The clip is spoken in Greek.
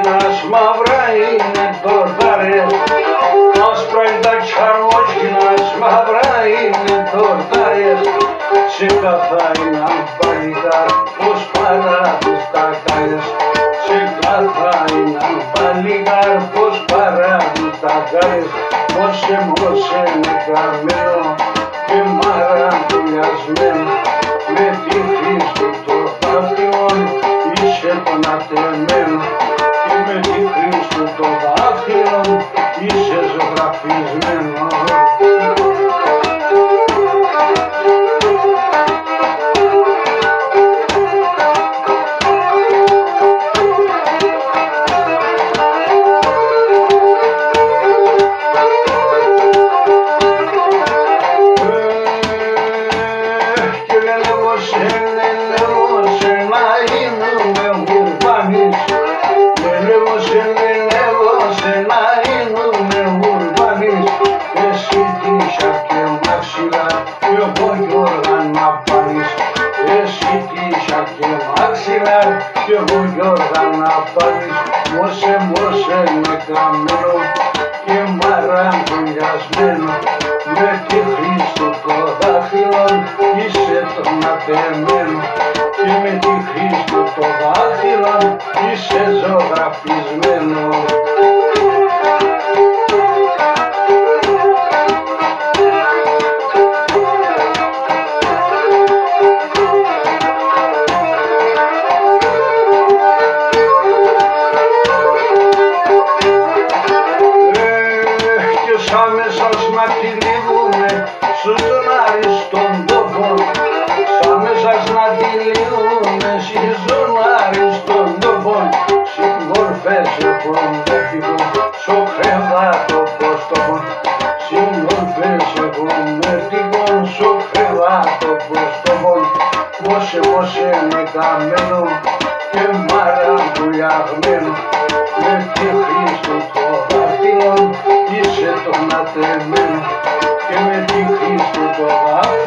Άσπραγγινάς μαύρα είναι τορτάρες, άσπραγγιντα τσαρμόσκινας μαύρα είναι τορτάρες. Σε καθάιναν παλικάρ πως παράδεις τα κάρες, σε καθάιναν παλικάρ πως παράδεις τα κάρες. Μόσε είναι καμένο και μαραντουλιασμένο, με τη χρήση το δάχτυλον είσαι τον ατεμένο, και με τη χρήση το δάχτυλον είσαι ζωγραφισμένο. Και εγώ Γιώργα να πάρεις, μόσε είναι καμένο και μαραντουλιασμένο, με τη χρήση το δάχτυλον είσαι τον ατεμένο, και με τη χρήση το δάχτυλον είσαι ζωγραφισμένο. Άμεσας να τυλίγουνε στους τον αριστον τόπον, άμεσας να τυλίγουνε στους τον αριστον τόπον, συμμορφές έχουν δέχτηκον στο κρεβάτο προστόπον, συμμορφές έχουν δέχτηκον στο κρεβάτο προστόπον. Μόσε είναι καμένο και μαραντουλιαγμένο, με τη χρήση το δάχτυλον είσαι τον ατεμένο, και με τη χρήση το δάχτυλον